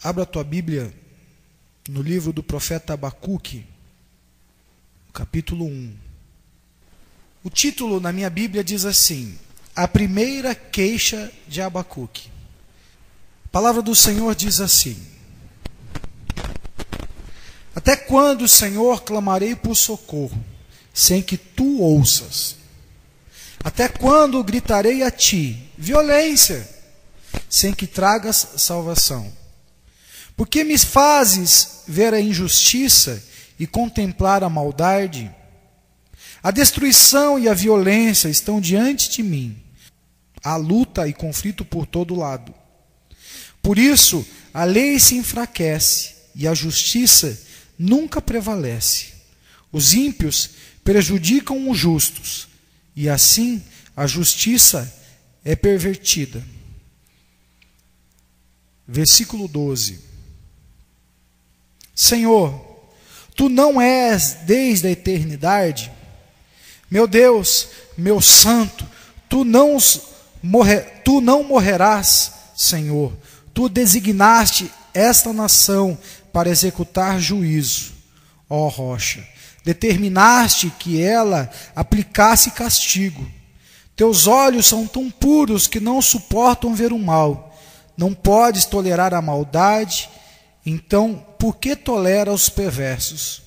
Abra a tua Bíblia no livro do profeta Abacuque, capítulo 1. O título na minha Bíblia diz assim: A primeira queixa de Abacuque. A palavra do Senhor diz assim: Até quando, Senhor, clamarei por socorro, sem que tu ouças? Até quando gritarei a ti, violência, sem que tragas salvação? Porque me fazes ver a injustiça e contemplar a maldade? A destruição e a violência estão diante de mim. Há luta e conflito por todo lado. Por isso, a lei se enfraquece e a justiça nunca prevalece. Os ímpios prejudicam os justos, e assim a justiça é pervertida. Versículo 12. Senhor, tu não és desde a eternidade? Meu Deus, meu santo, tu não morrerás, Senhor. Tu designaste esta nação para executar juízo, ó rocha. Determinaste que ela aplicasse castigo. Teus olhos são tão puros que não suportam ver o mal. Não podes tolerar a maldade, então por que tolera os perversos?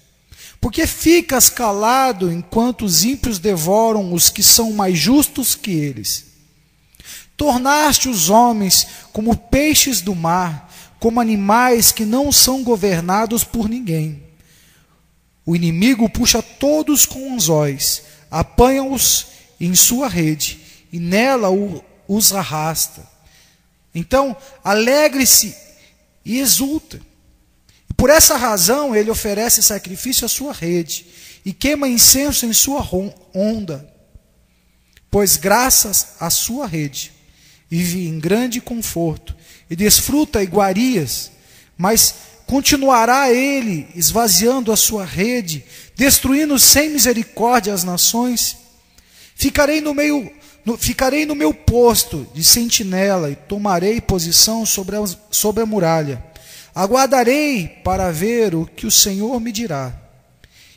Por que ficas calado enquanto os ímpios devoram os que são mais justos que eles? Tornaste os homens como peixes do mar, como animais que não são governados por ninguém. O inimigo puxa todos com anzóis, apanha-os em sua rede, e nela os arrasta. Então, alegre-se e exulta. E por essa razão, ele oferece sacrifício à sua rede, e queima incenso em sua onda, pois graças à sua rede, vive em grande conforto, e desfruta iguarias, mas continuará ele esvaziando a sua rede, destruindo sem misericórdia as nações? Ficarei no meu posto de sentinela e tomarei posição sobre a muralha. Aguardarei para ver o que o Senhor me dirá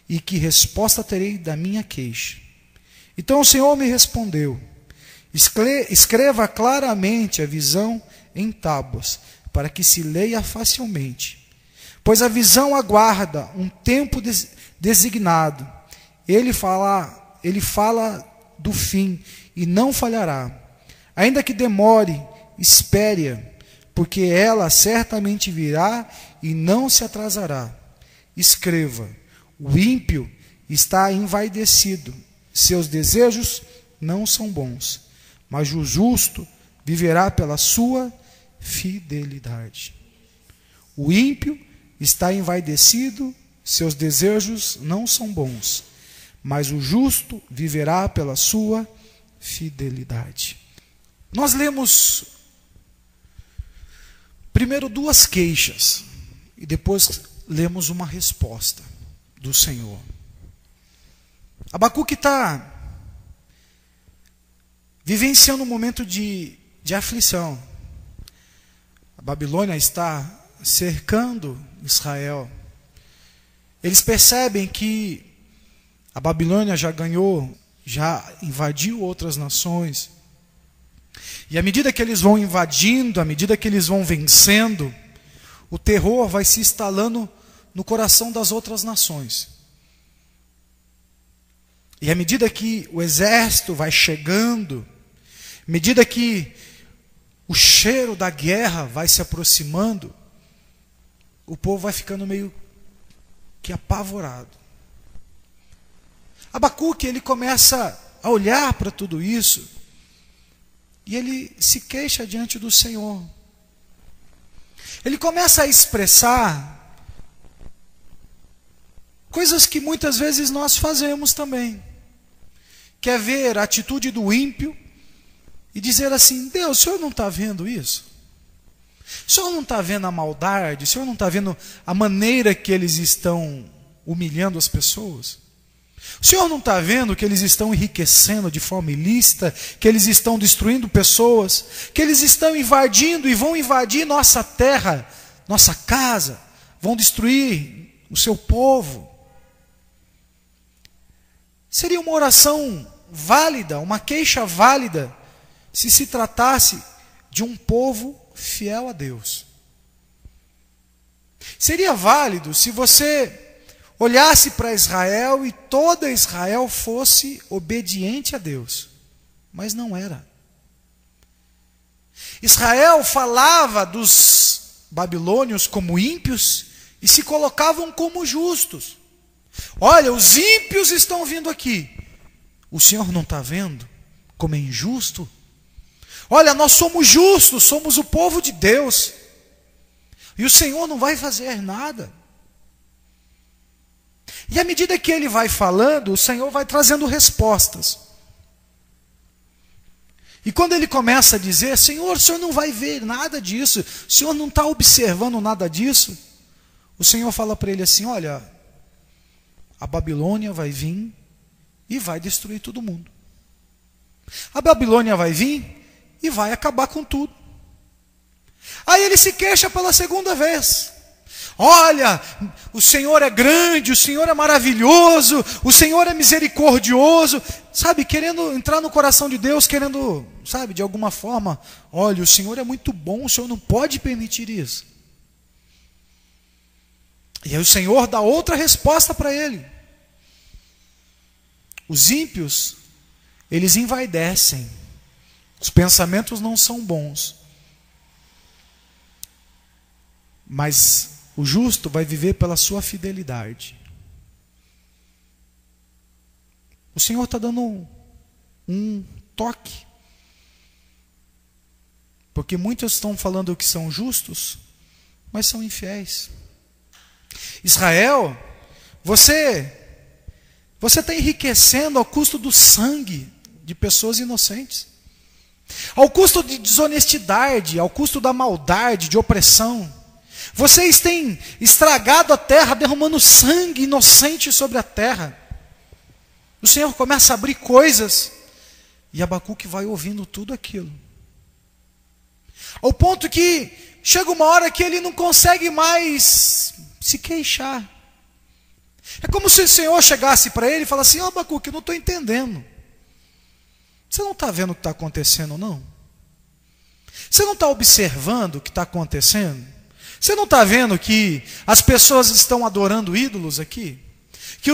e que resposta terei da minha queixa. Então o Senhor me respondeu: escreva claramente a visão em tábuas, para que se leia facilmente. Pois a visão aguarda um tempo designado. Ele fala do fim e não falhará. Ainda que demore, espere-a, porque ela certamente virá e não se atrasará. Escreva: o ímpio está envaidecido, seus desejos não são bons, mas o justo viverá pela sua fidelidade. O ímpio está envaidecido, seus desejos não são bons, mas o justo viverá pela sua fidelidade. Nós lemos primeiro duas queixas e depois lemos uma resposta do Senhor. Abacuque está vivenciando um momento de aflição. A Babilônia está cercando Israel. Eles percebem que a Babilônia já ganhou, já invadiu outras nações. E à medida que eles vão invadindo, à medida que eles vão vencendo, o terror vai se instalando no coração das outras nações. E à medida que o exército vai chegando, à medida que o cheiro da guerra vai se aproximando, o povo vai ficando meio que apavorado. Abacuque, ele começa a olhar para tudo isso e ele se queixa diante do Senhor. Ele começa a expressar coisas que muitas vezes nós fazemos também. Quer ver a atitude do ímpio e dizer assim: Deus, o Senhor não está vendo isso? O Senhor não está vendo a maldade? O Senhor não está vendo a maneira que eles estão humilhando as pessoas? O Senhor não está vendo que eles estão enriquecendo de forma ilícita, que eles estão destruindo pessoas, que eles estão invadindo e vão invadir nossa terra nossa casa, vão destruir o seu povo. Seria uma oração válida, uma queixa válida, se tratasse de um povo fiel a Deus. Seria válido se você olhasse para Israel e toda Israel fosse obediente a Deus. Mas não era. Israel falava dos babilônios como ímpios e se colocavam como justos. Olha, os ímpios estão vindo aqui. O Senhor não está vendo como é injusto? Olha, nós somos justos, somos o povo de Deus. E o Senhor não vai fazer nada. E à medida que ele vai falando, o Senhor vai trazendo respostas. E quando ele começa a dizer, Senhor, o Senhor não vai ver nada disso, o Senhor não está observando nada disso, o Senhor fala para ele assim, olha, a Babilônia vai vir e vai destruir todo mundo. A Babilônia vai vir e vai acabar com tudo. Aí ele se queixa pela segunda vez. Olha, o Senhor é grande, o Senhor é maravilhoso, o Senhor é misericordioso, sabe, querendo entrar no coração de Deus, querendo, sabe, de alguma forma, olha, o Senhor é muito bom, o Senhor não pode permitir isso. E aí o Senhor dá outra resposta para ele. Os ímpios, eles envaidecem, os pensamentos não são bons, mas o justo vai viver pela sua fidelidade. O Senhor está dando um toque. Porque muitos estão falando que são justos, mas são infiéis. Israel, você está enriquecendo ao custo do sangue de pessoas inocentes. Ao custo de desonestidade, ao custo da maldade, de opressão. Vocês têm estragado a terra, derramando sangue inocente sobre a terra. O Senhor começa a abrir coisas, e Abacuque vai ouvindo tudo aquilo. Ao ponto que chega uma hora que ele não consegue mais se queixar. É como se o Senhor chegasse para ele e falasse assim, Abacuque, eu não estou entendendo. Você não está vendo o que está acontecendo, não? Você não está observando o que está acontecendo? Você não está vendo que as pessoas estão adorando ídolos aqui? Que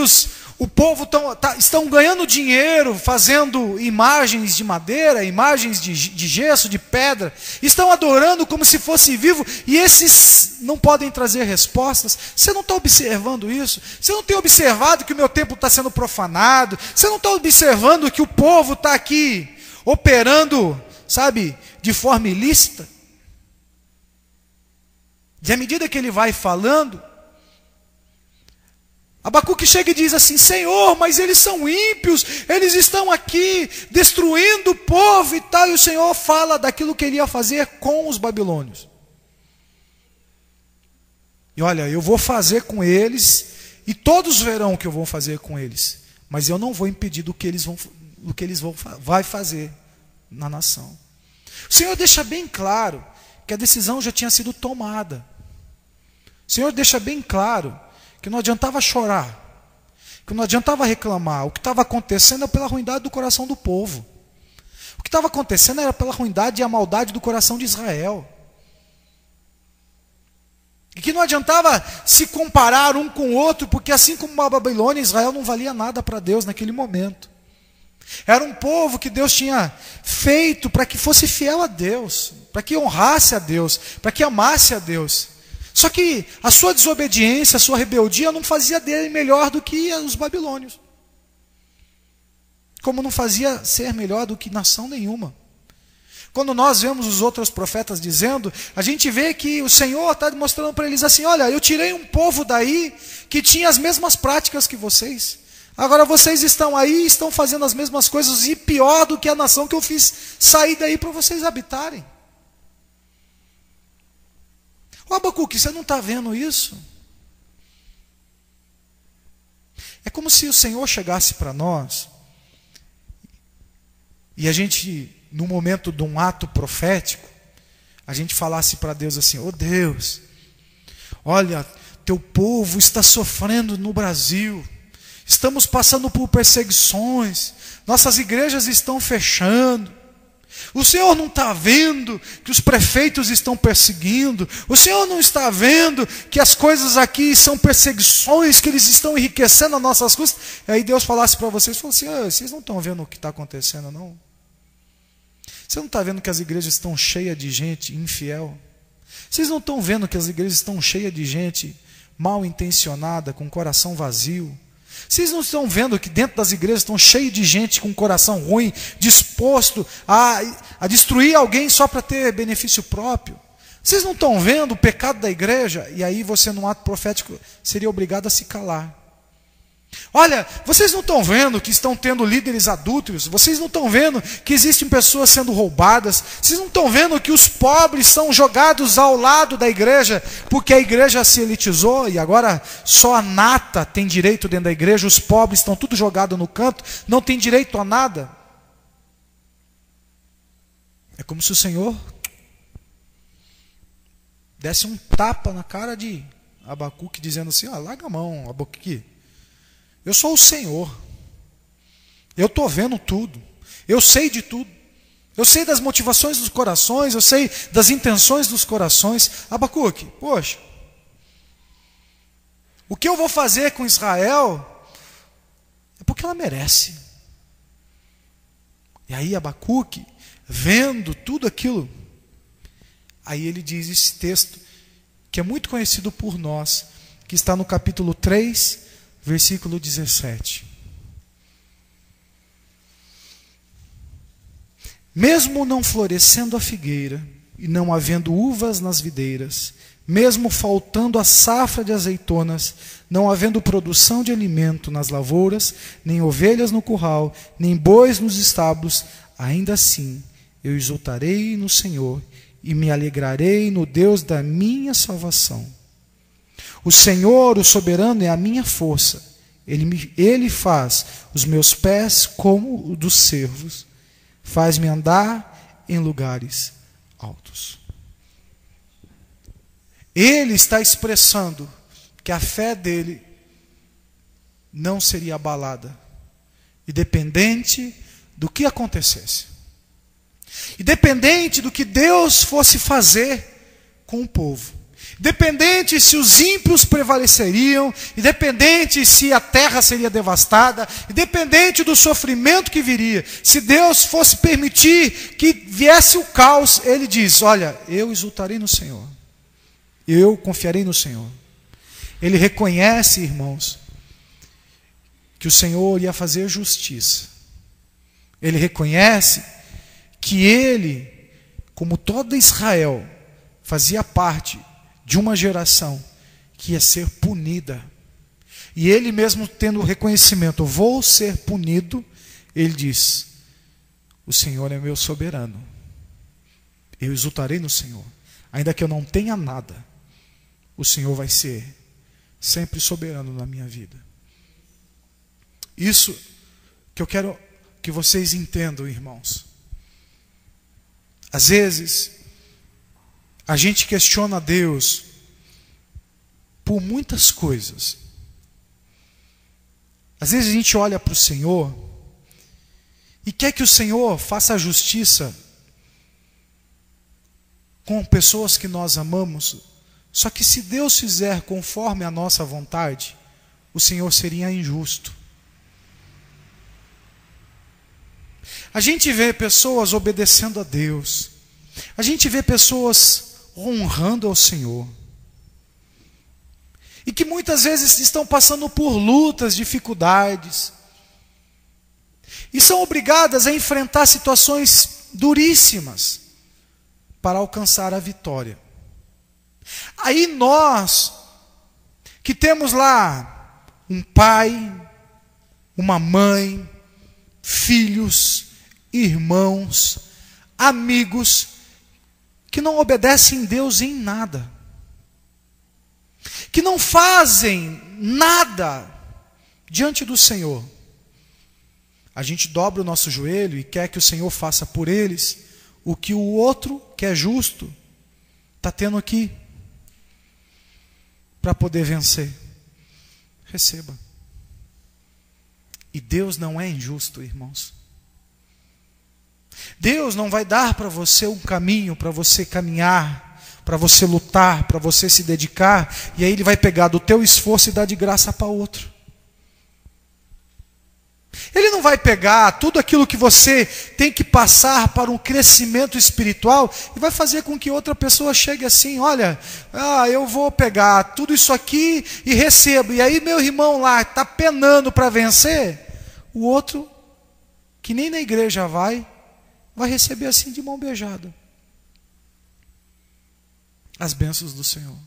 o povo estão ganhando dinheiro fazendo imagens de madeira, imagens de gesso, de pedra. Estão adorando como se fosse vivo e esses não podem trazer respostas. Você não está observando isso? Você não tem observado que o meu templo está sendo profanado? Você não está observando que o povo está aqui operando, sabe, de forma ilícita? E à medida que ele vai falando, Abacuque chega e diz assim, Senhor, mas eles são ímpios, eles estão aqui destruindo o povo e tal. E o Senhor fala daquilo que ele ia fazer com os babilônios. E olha, eu vou fazer com eles, e todos verão o que eu vou fazer com eles. Mas eu não vou impedir do que eles vai fazer na nação. O Senhor deixa bem claro que a decisão já tinha sido tomada. O Senhor deixa bem claro que não adiantava chorar, que não adiantava reclamar. O que estava acontecendo era pela ruindade do coração do povo. O que estava acontecendo era pela ruindade e a maldade do coração de Israel. E que não adiantava se comparar um com o outro, porque assim como a Babilônia, Israel não valia nada para Deus naquele momento. Era um povo que Deus tinha feito para que fosse fiel a Deus, para que honrasse a Deus, para que amasse a Deus. Só que a sua desobediência, a sua rebeldia não fazia dele melhor do que os babilônios. Como não fazia ser melhor do que nação nenhuma. Quando nós vemos os outros profetas dizendo, a gente vê que o Senhor está mostrando para eles assim, olha, eu tirei um povo daí que tinha as mesmas práticas que vocês. Agora vocês estão aí, estão fazendo as mesmas coisas e pior do que a nação que eu fiz sair daí para vocês habitarem. Ô Abacuque, você não está vendo isso? É como se o Senhor chegasse para nós e a gente, no momento de um ato profético, a gente falasse para Deus assim, ô Deus, Olha, teu povo está sofrendo no Brasil. Estamos passando por perseguições. Nossas igrejas estão fechando. O Senhor não está vendo que os prefeitos estão perseguindo? O Senhor não está vendo que as coisas aqui são perseguições, que eles estão enriquecendo as nossas custas? E aí Deus falasse para vocês, assim, vocês não estão vendo o que está acontecendo, não? Você não está vendo que as igrejas estão cheias de gente infiel? Vocês não estão vendo que as igrejas estão cheias de gente mal intencionada, com coração vazio? Vocês não estão vendo que dentro das igrejas estão cheios de gente com coração ruim, disposto a destruir alguém só para ter benefício próprio? Vocês não estão vendo o pecado da igreja? E aí você, num ato profético, seria obrigado a se calar. Olha, vocês não estão vendo que estão tendo líderes adúlteros? Vocês não estão vendo que existem pessoas sendo roubadas? Vocês não estão vendo que os pobres são jogados ao lado da igreja porque a igreja se elitizou e agora só a nata tem direito dentro da igreja, os pobres estão tudo jogados no canto, não tem direito a nada? É como se o Senhor desse um tapa na cara de Abacuque dizendo assim, larga a mão, Abacuque. Eu sou o Senhor, eu estou vendo tudo, eu sei de tudo, eu sei das motivações dos corações, eu sei das intenções dos corações. Abacuque, poxa, o que eu vou fazer com Israel é porque ela merece. E aí Abacuque, vendo tudo aquilo, aí ele diz esse texto, que é muito conhecido por nós, que está no capítulo 3, versículo 17. Mesmo não florescendo a figueira, e não havendo uvas nas videiras, mesmo faltando a safra de azeitonas, não havendo produção de alimento nas lavouras, nem ovelhas no curral, nem bois nos estábulos, ainda assim eu exultarei no Senhor, e me alegrarei no Deus da minha salvação. O Senhor, o soberano, é a minha força. Ele faz os meus pés como os dos cervos. Faz-me andar em lugares altos. Ele está expressando que a fé dele não seria abalada, independente do que acontecesse. Independente do que Deus fosse fazer com o povo. Independente se os ímpios prevaleceriam, independente se a terra seria devastada, independente do sofrimento que viria, se Deus fosse permitir que viesse o caos, ele diz, olha, eu exultarei no Senhor, eu confiarei no Senhor. Ele reconhece, irmãos, que o Senhor ia fazer justiça. Ele reconhece que ele, como toda Israel, fazia parte de uma geração que ia ser punida. E ele mesmo tendo o reconhecimento, vou ser punido, ele diz, o Senhor é meu soberano. Eu exultarei no Senhor. Ainda que eu não tenha nada, o Senhor vai ser sempre soberano na minha vida. Isso que eu quero que vocês entendam, irmãos. Às vezes, a gente questiona Deus por muitas coisas. Às vezes a gente olha para o Senhor e quer que o Senhor faça a justiça com pessoas que nós amamos. Só que se Deus fizer conforme a nossa vontade, o Senhor seria injusto. A gente vê pessoas obedecendo a Deus. A gente vê pessoas honrando ao Senhor. E que muitas vezes estão passando por lutas, dificuldades. E são obrigadas a enfrentar situações duríssimas para alcançar a vitória. Aí nós, que temos lá um pai, uma mãe, filhos, irmãos, amigos, que não obedecem a Deus em nada, que não fazem nada diante do Senhor. A gente dobra o nosso joelho e quer que o Senhor faça por eles o que o outro, que é justo, está tendo aqui. para poder vencer. Receba. E Deus não é injusto, irmãos. Deus não vai dar para você um caminho para você caminhar, para você lutar, para você se dedicar, e aí Ele vai pegar do teu esforço e dar de graça para outro. Ele não vai pegar tudo aquilo que você tem que passar para um crescimento espiritual e vai fazer com que outra pessoa chegue assim, olha, eu vou pegar tudo isso aqui e recebo. E aí meu irmão lá está penando para vencer, o outro, que nem na igreja vai receber assim de mão beijada as bênçãos do Senhor.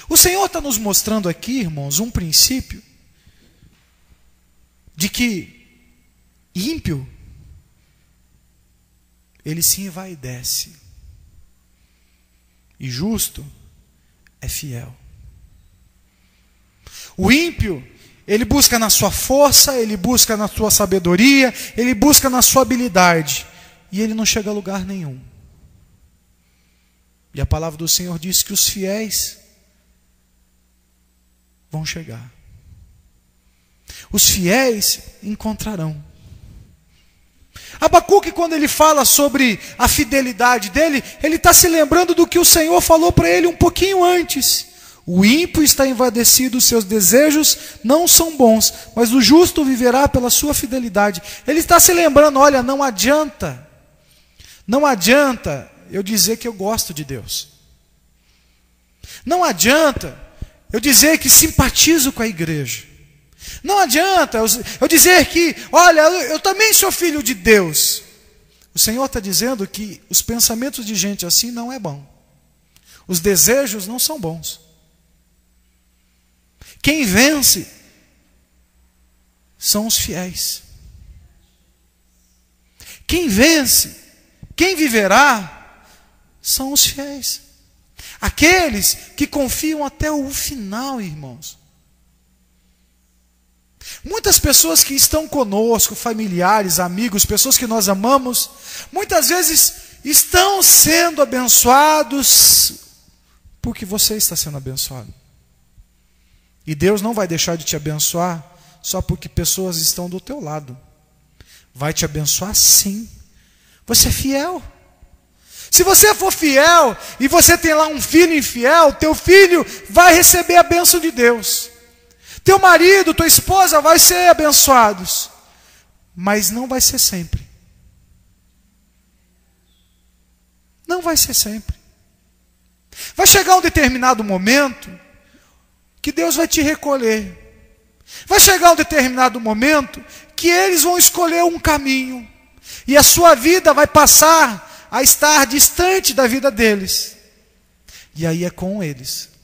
O Senhor está nos mostrando aqui, irmãos, um princípio de que ímpio, ele se envaidece, e justo é fiel. O ímpio, ele busca na sua força, ele busca na sua sabedoria, ele busca na sua habilidade, e ele não chega a lugar nenhum. E a palavra do Senhor diz que os fiéis vão chegar. Os fiéis encontrarão. Abacuque, quando ele fala sobre a fidelidade dele, ele está se lembrando do que o Senhor falou para ele um pouquinho antes. O ímpio está envadecido, os seus desejos não são bons, mas o justo viverá pela sua fidelidade. Ele está se lembrando, olha, não adianta eu dizer que eu gosto de Deus. Não adianta eu dizer que simpatizo com a igreja. Não adianta eu dizer que, olha, eu também sou filho de Deus. O Senhor está dizendo que os pensamentos de gente assim não é bom. Os desejos não são bons. Quem vence são os fiéis. Quem vence, quem viverá, são os fiéis. Aqueles que confiam até o final, irmãos. Muitas pessoas que estão conosco, familiares, amigos, pessoas que nós amamos, muitas vezes estão sendo abençoados porque você está sendo abençoado. E Deus não vai deixar de te abençoar só porque pessoas estão do teu lado. Vai te abençoar sim. Você é fiel. Se você for fiel e você tem lá um filho infiel, teu filho vai receber a bênção de Deus. Teu marido, tua esposa vai ser abençoados. Mas não vai ser sempre. Não vai ser sempre. Vai chegar um determinado momento que Deus vai te recolher. Vai chegar um determinado momento que eles vão escolher um caminho. E a sua vida vai passar a estar distante da vida deles. E aí é com eles.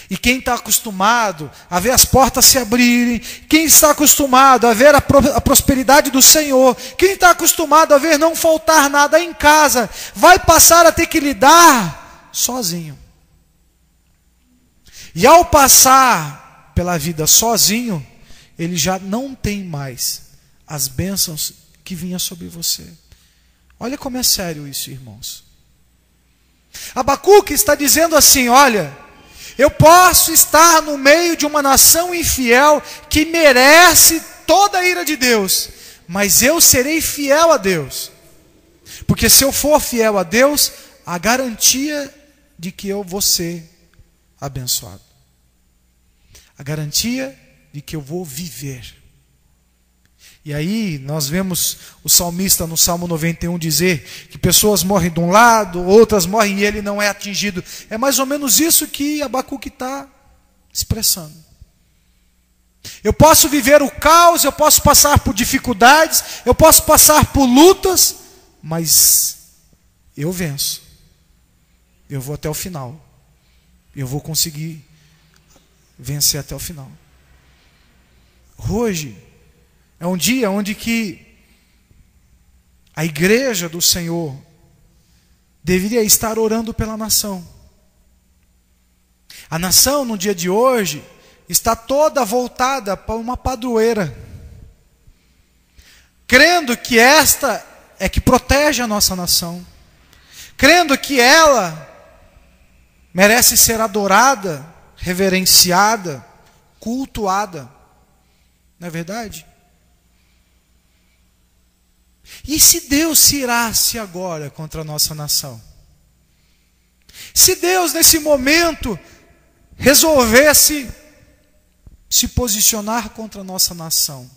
E quem está acostumado a ver as portas se abrirem, quem está acostumado a ver a prosperidade do Senhor, quem está acostumado a ver não faltar nada em casa, vai passar a ter que lidar sozinho. E ao passar pela vida sozinho, ele já não tem mais as bênçãos que vinham sobre você. Olha como é sério isso, irmãos. Abacuque está dizendo assim, olha, eu posso estar no meio de uma nação infiel que merece toda a ira de Deus, mas eu serei fiel a Deus. Porque se eu for fiel a Deus, a garantia de que eu vou ser abençoado. A garantia de que eu vou viver. E aí nós vemos o salmista no Salmo 91 dizer que pessoas morrem de um lado, outras morrem e ele não é atingido. É mais ou menos isso que Abacuque está expressando. Eu posso viver o caos, eu posso passar por dificuldades, eu posso passar por lutas, mas eu venço. Eu vou até o final. Eu vou conseguir vencer até o final. Hoje é um dia onde que a igreja do Senhor deveria estar orando pela nação. A nação no dia de hoje está toda voltada para uma padroeira, crendo que esta é que protege a nossa nação, crendo que ela merece ser adorada, reverenciada, cultuada. Não é verdade? E se Deus se irasse agora contra a nossa nação? Se Deus nesse momento resolvesse se posicionar contra a nossa nação,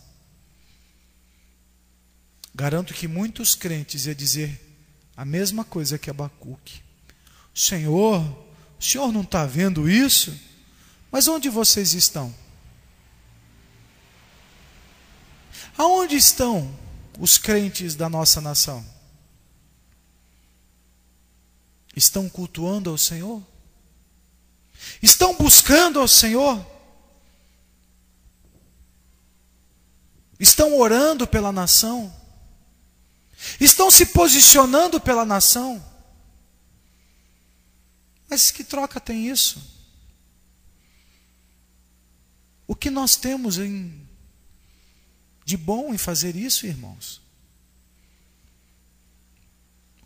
garanto que muitos crentes iam dizer a mesma coisa que Abacuque: Senhor, o Senhor não está vendo isso? Mas onde vocês estão? Aonde estão os crentes da nossa nação? Estão cultuando ao Senhor? Estão buscando ao Senhor? Estão orando pela nação? Estão se posicionando pela nação? Mas que troca tem isso? O que nós temos de bom em fazer isso, irmãos?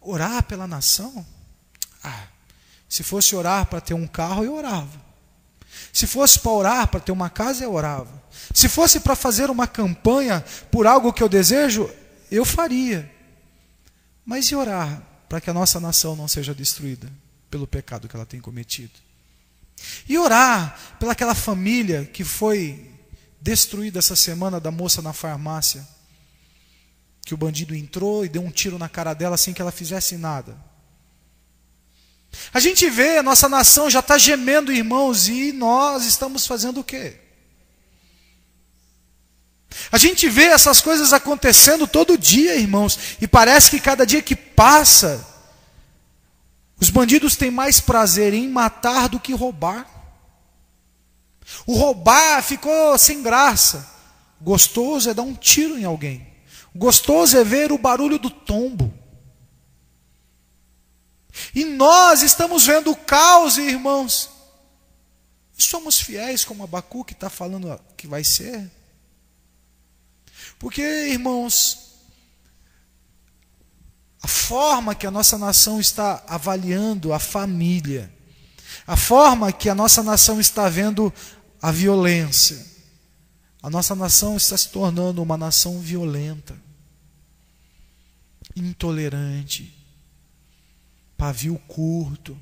Orar pela nação? Se fosse orar para ter um carro, eu orava. Se fosse para orar para ter uma casa, eu orava. Se fosse para fazer uma campanha por algo que eu desejo, eu faria. Mas e orar para que a nossa nação não seja destruída pelo pecado que ela tem cometido? E orar pelaquela família que foi destruída essa semana, da moça na farmácia, que o bandido entrou e deu um tiro na cara dela sem que ela fizesse nada. A gente vê, a nossa nação já está gemendo, irmãos, e nós estamos fazendo o quê? A gente vê essas coisas acontecendo todo dia, irmãos, e parece que cada dia que passa, os bandidos têm mais prazer em matar do que roubar. O roubar ficou sem graça. Gostoso é dar um tiro em alguém. Gostoso é ver o barulho do tombo. E nós estamos vendo o caos, irmãos. E somos fiéis como Abacuque está falando que vai ser. Porque, irmãos, a forma que a nossa nação está avaliando a família, a forma que a nossa nação está vendo a violência, a nossa nação está se tornando uma nação violenta, intolerante, pavio curto.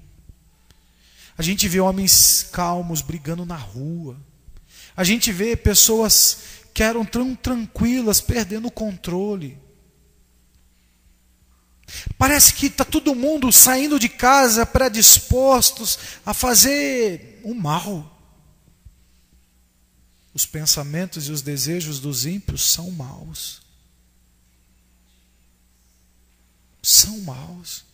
A gente vê homens calmos brigando na rua. A gente vê pessoas que eram tão tranquilas perdendo o controle. Parece que está todo mundo saindo de casa predispostos a fazer o mal. Os pensamentos e os desejos dos ímpios são maus. São maus.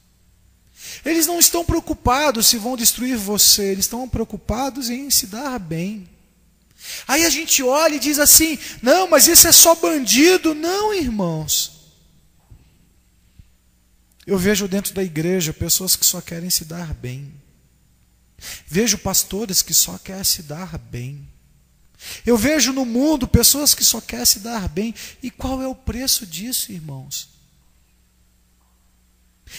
Eles não estão preocupados se vão destruir você, eles estão preocupados em se dar bem. Aí a gente olha e diz assim: não, mas isso é só bandido. Não, irmãos. Eu vejo dentro da igreja pessoas que só querem se dar bem. Vejo pastores que só querem se dar bem. Eu vejo no mundo pessoas que só querem se dar bem. E qual é o preço disso, irmãos?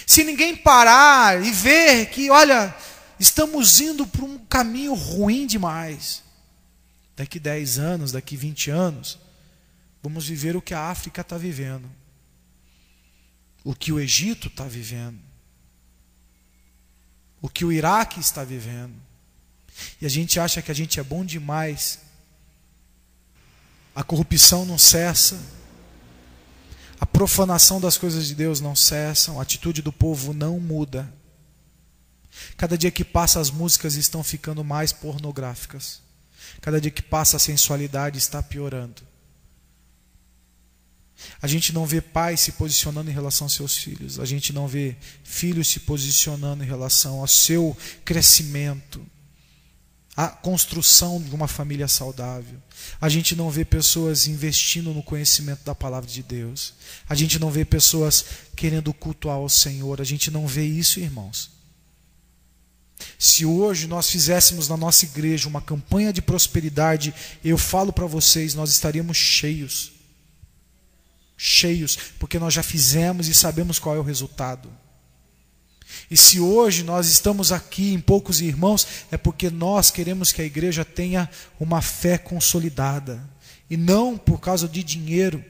Se ninguém parar e ver que, olha, estamos indo para um caminho ruim demais. Daqui 10 anos, daqui 20 anos, vamos viver o que a África está vivendo. O que o Egito está vivendo. O que o Iraque está vivendo. E a gente acha que a gente é bom demais. A corrupção não cessa. A profanação das coisas de Deus não cessa. A atitude do povo não muda. Cada dia que passa as músicas estão ficando mais pornográficas. Cada dia que passa a sensualidade está piorando. A gente não vê pais se posicionando em relação aos seus filhos. A gente não vê filhos se posicionando em relação ao seu crescimento, à construção de uma família saudável. A gente não vê pessoas investindo no conhecimento da palavra de Deus. A gente não vê pessoas querendo cultuar ao Senhor. A gente não vê isso, irmãos. Se hoje nós fizéssemos na nossa igreja uma campanha de prosperidade, eu falo para vocês, nós estaríamos cheios. Cheios, porque nós já fizemos e sabemos qual é o resultado. E se hoje nós estamos aqui em poucos irmãos, é porque nós queremos que a igreja tenha uma fé consolidada, e não por causa de dinheiro.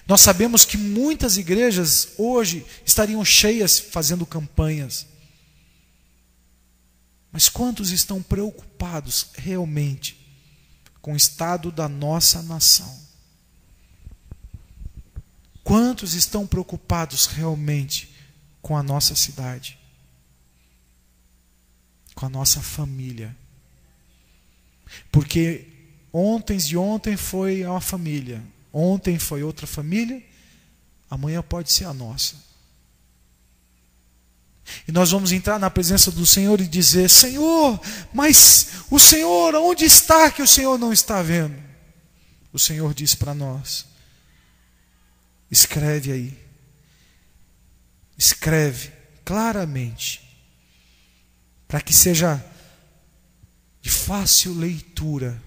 Nós sabemos que muitas igrejas hoje estariam cheias fazendo campanhas. Mas quantos estão preocupados realmente com o estado da nossa nação? Quantos estão preocupados realmente com a nossa cidade? Com a nossa família? Porque ontem foi uma família, ontem foi outra família, amanhã pode ser a nossa. E nós vamos entrar na presença do Senhor e dizer: Senhor, mas o Senhor, onde está que o Senhor não está vendo? O Senhor diz para nós: escreve aí, escreve claramente, para que seja de fácil leitura.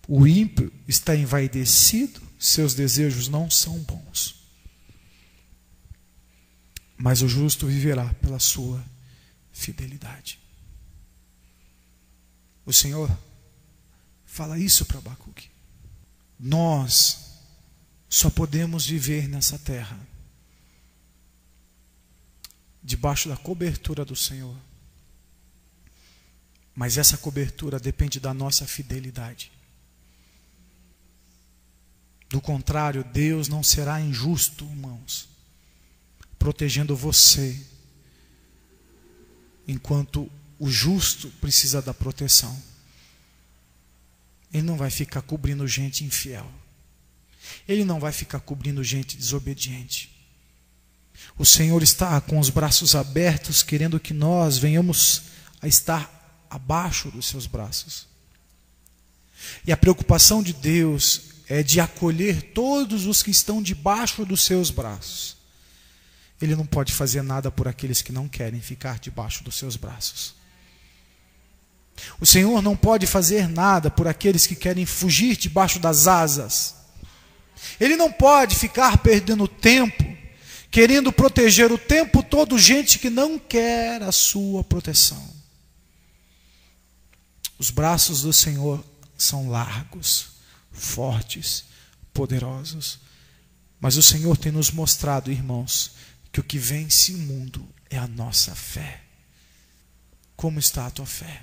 O ímpio está envaidecido, seus desejos não são bons. Mas o justo viverá pela sua fidelidade. O Senhor fala isso para Abacuque. Nós só podemos viver nessa terra debaixo da cobertura do Senhor. Mas essa cobertura depende da nossa fidelidade. Do contrário, Deus não será injusto, irmãos, protegendo você, enquanto o justo precisa da proteção. Ele não vai ficar cobrindo gente infiel. Ele não vai ficar cobrindo gente desobediente. O Senhor está com os braços abertos, querendo que nós venhamos a estar abaixo dos seus braços. E a preocupação de Deus é de acolher todos os que estão debaixo dos seus braços. Ele não pode fazer nada por aqueles que não querem ficar debaixo dos seus braços. O Senhor não pode fazer nada por aqueles que querem fugir debaixo das asas. Ele não pode ficar perdendo tempo, querendo proteger o tempo todo gente que não quer a sua proteção. Os braços do Senhor são largos, fortes, poderosos. Mas o Senhor tem nos mostrado, irmãos, que o que vence o mundo é a nossa fé. Como está a tua fé?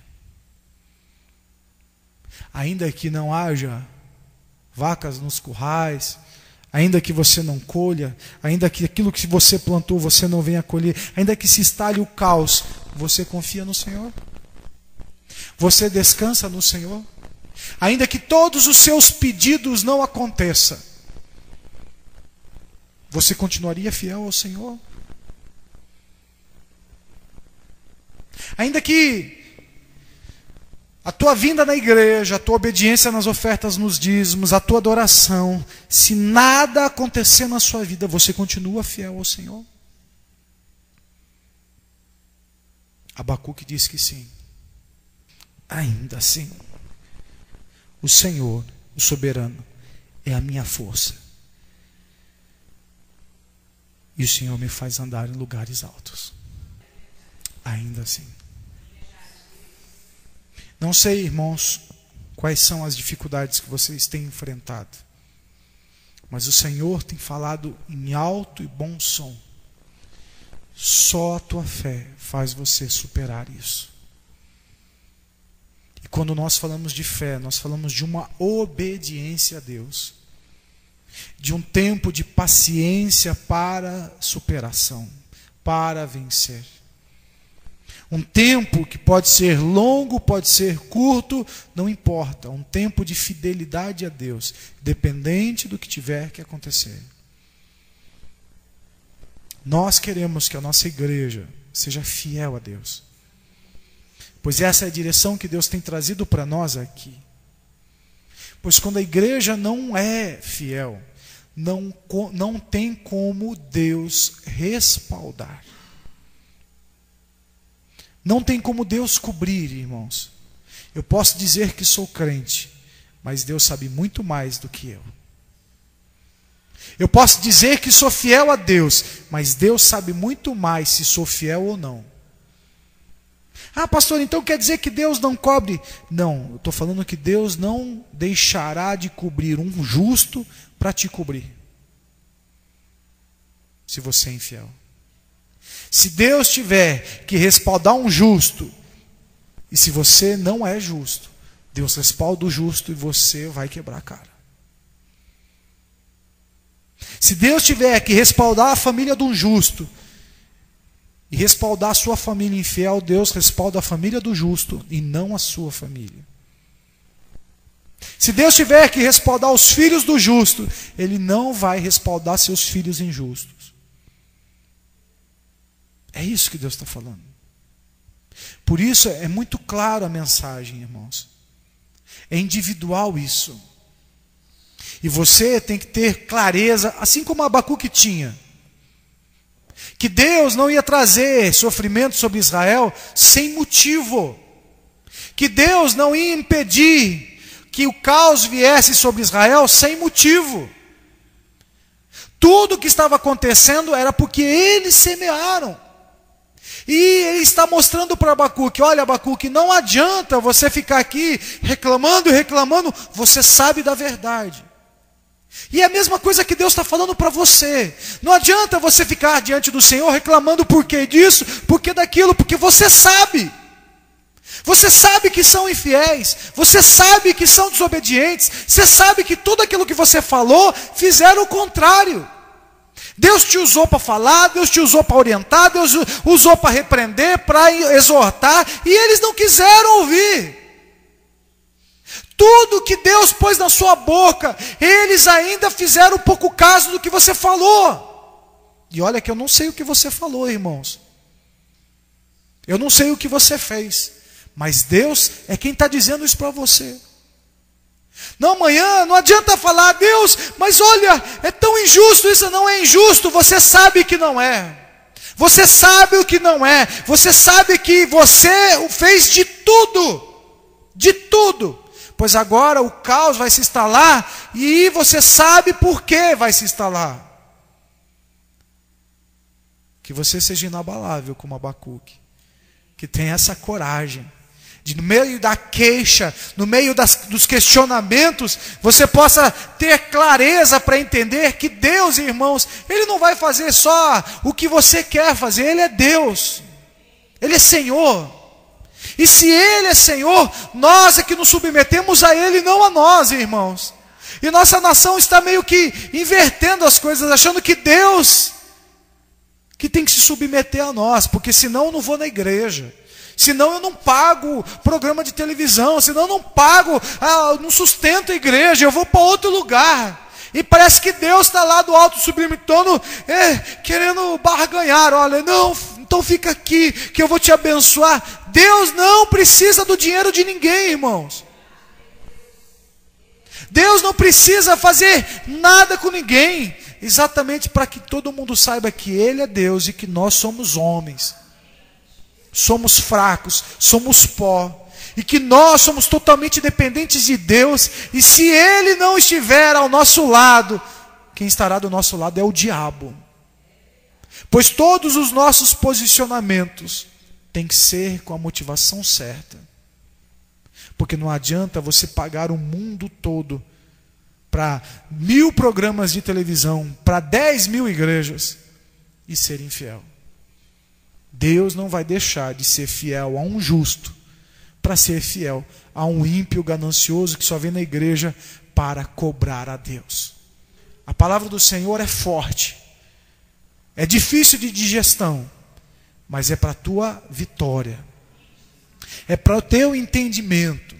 Ainda que não haja vacas nos currais, ainda que você não colha, ainda que aquilo que você plantou você não venha colher, ainda que se instale o caos, você confia no Senhor? Você descansa no Senhor? Ainda que todos os seus pedidos não aconteçam, você continuaria fiel ao Senhor? Ainda que a tua vinda na igreja, a tua obediência nas ofertas, nos dízimos, a tua adoração, se nada acontecer na sua vida, você continua fiel ao Senhor? Abacuque diz que sim. Ainda assim, o Senhor, o soberano, é a minha força. E o Senhor me faz andar em lugares altos. Ainda assim. Não sei, irmãos, quais são as dificuldades que vocês têm enfrentado. Mas o Senhor tem falado em alto e bom som. Só a tua fé faz você superar isso. E quando nós falamos de fé, nós falamos de uma obediência a Deus. De um tempo de paciência para superação, para vencer. Um tempo que pode ser longo, pode ser curto, não importa. Um tempo de fidelidade a Deus, dependente do que tiver que acontecer. Nós queremos que a nossa igreja seja fiel a Deus. Pois essa é a direção que Deus tem trazido para nós aqui. Pois quando a igreja não é fiel, não tem como Deus respaldar. Não tem como Deus cobrir, irmãos. Eu posso dizer que sou crente, mas Deus sabe muito mais do que eu. Eu posso dizer que sou fiel a Deus, mas Deus sabe muito mais se sou fiel ou não. Ah, pastor, então quer dizer que Deus não cobre? Não, eu estou falando que Deus não deixará de cobrir um justo para te cobrir, se você é infiel. Se Deus tiver que respaldar um justo, e se você não é justo, Deus respalda o justo e você vai quebrar a cara. Se Deus tiver que respaldar a família de um justo e respaldar a sua família infiel, Deus respalda a família do justo e não a sua família. Se Deus tiver que respaldar os filhos do justo, Ele não vai respaldar seus filhos injustos. É isso que Deus está falando. Por isso é muito claro a mensagem, irmãos. É individual isso. E você tem que ter clareza, assim como Abacuque tinha, que Deus não ia trazer sofrimento sobre Israel sem motivo. Que Deus não ia impedir que o caos viesse sobre Israel sem motivo. Tudo o que estava acontecendo era porque eles semearam. E ele está mostrando para Abacuque, olha Abacuque, não adianta você ficar aqui reclamando e reclamando, você sabe da verdade. E é a mesma coisa que Deus está falando para você. Não adianta você ficar diante do Senhor reclamando por que disso, por que daquilo, porque você sabe. Você sabe que são infiéis, você sabe que são desobedientes, você sabe que tudo aquilo que você falou, fizeram o contrário. Deus te usou para falar, Deus te usou para orientar, Deus usou para repreender, para exortar, e eles não quiseram ouvir. Tudo que Deus pôs na sua boca, eles ainda fizeram pouco caso do que você falou. E olha que eu não sei o que você falou, irmãos. Eu não sei o que você fez. Mas Deus é quem está dizendo isso para você. Não, amanhã, não adianta falar, Deus, mas olha, é tão injusto isso. Não é injusto, você sabe que não é. Você sabe o que não é. Você sabe que você fez de tudo. De tudo. Pois agora o caos vai se instalar e você sabe por que vai se instalar. Que você seja inabalável como Abacuque. Que tenha essa coragem. De no meio da queixa, no meio dos questionamentos, você possa ter clareza para entender que Deus, irmãos, Ele não vai fazer só o que você quer fazer. Ele é Deus. Ele é Senhor. E se Ele é Senhor, nós é que nos submetemos a Ele, não a nós, irmãos. E nossa nação está meio que invertendo as coisas, achando que Deus que tem que se submeter a nós, porque senão eu não vou na igreja, senão eu não pago programa de televisão, senão eu não pago, não sustento a igreja, eu vou para outro lugar. E parece que Deus está lá do alto sublimitando, querendo barganhar. Olha, não, então fica aqui, que eu vou te abençoar. Deus não precisa do dinheiro de ninguém, irmãos. Deus não precisa fazer nada com ninguém, exatamente para que todo mundo saiba que Ele é Deus e que nós somos homens. Somos fracos, somos pó. E que nós somos totalmente dependentes de Deus. E se Ele não estiver ao nosso lado, quem estará do nosso lado é o diabo. Pois todos os nossos posicionamentos têm que ser com a motivação certa. Porque não adianta você pagar o mundo todo para 1000 programas de televisão, para 10.000 igrejas e ser infiel. Deus não vai deixar de ser fiel a um justo para ser fiel a um ímpio ganancioso que só vem na igreja para cobrar a Deus. A palavra do Senhor é forte, é difícil de digestão, mas é para a tua vitória, é para o teu entendimento.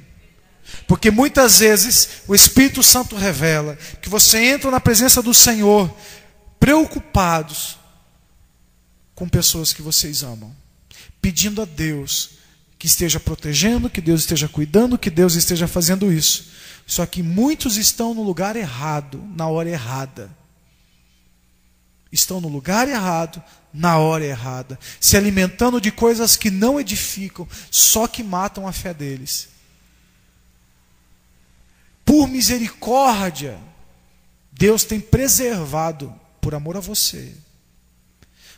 Porque muitas vezes o Espírito Santo revela que você entra na presença do Senhor preocupados com pessoas que vocês amam, pedindo a Deus que esteja protegendo, que Deus esteja cuidando, que Deus esteja fazendo isso. Só que muitos estão no lugar errado, na hora errada. Estão no lugar errado, na hora errada, se alimentando de coisas que não edificam, só que matam a fé deles. Por misericórdia, Deus tem preservado por amor a você.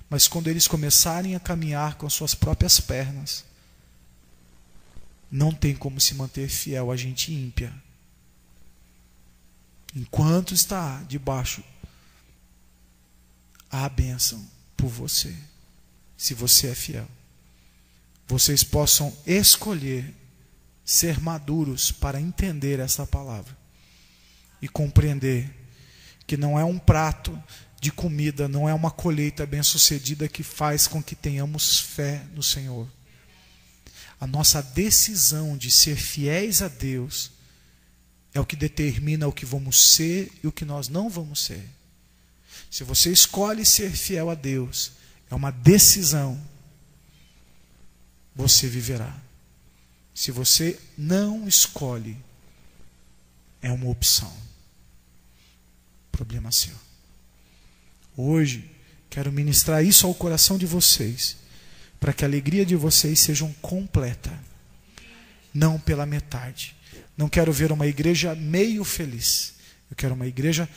Mas quando eles começarem a caminhar com as suas próprias pernas, não tem como se manter fiel a gente ímpia. Enquanto está debaixo a bênção por você, se você é fiel, vocês possam escolher ser maduros para entender essa palavra e compreender que não é um prato de comida, não é uma colheita bem-sucedida que faz com que tenhamos fé no Senhor. A nossa decisão de ser fiéis a Deus é o que determina o que vamos ser e o que nós não vamos ser. Se você escolhe ser fiel a Deus, é uma decisão, você viverá. Se você não escolhe, é uma opção. Problema seu. Hoje, quero ministrar isso ao coração de vocês, para que a alegria de vocês seja completa, não pela metade. Não quero ver uma igreja meio feliz, eu quero uma igreja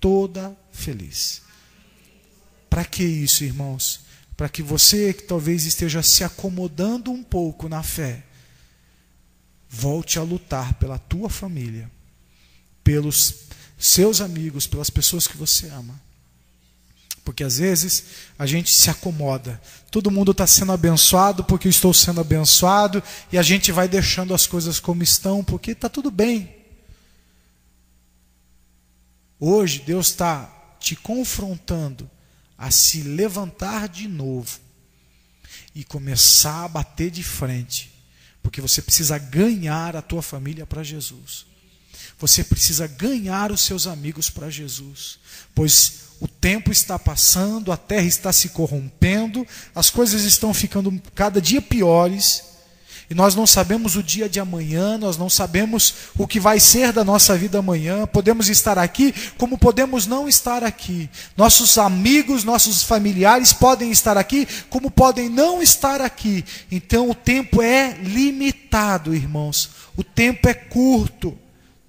toda feliz. Para que isso, irmãos? Para que você que talvez esteja se acomodando um pouco na fé, volte a lutar pela tua família, pelos seus amigos, pelas pessoas que você ama. Porque às vezes a gente se acomoda. Todo mundo está sendo abençoado porque eu estou sendo abençoado, e a gente vai deixando as coisas como estão porque está tudo bem. Hoje Deus está te confrontando a se levantar de novo e começar a bater de frente, porque você precisa ganhar a tua família para Jesus. Você precisa ganhar os seus amigos para Jesus, pois o tempo está passando, a terra está se corrompendo, as coisas estão ficando cada dia piores, e nós não sabemos o dia de amanhã, nós não sabemos o que vai ser da nossa vida amanhã. Podemos estar aqui, como podemos não estar aqui. Nossos amigos, nossos familiares podem estar aqui, como podem não estar aqui. Então o tempo é limitado, irmãos. O tempo é curto.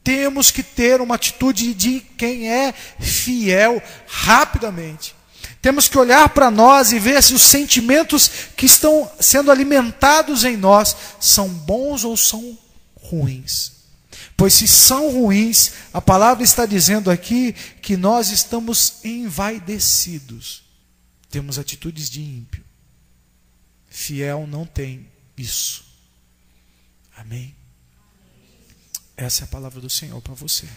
Temos que ter uma atitude de quem é fiel rapidamente. Temos que olhar para nós e ver se os sentimentos que estão sendo alimentados em nós são bons ou são ruins. Pois se são ruins, a palavra está dizendo aqui que nós estamos envaidecidos. Temos atitudes de ímpio. Fiel não tem isso. Amém? Essa é a palavra do Senhor para você.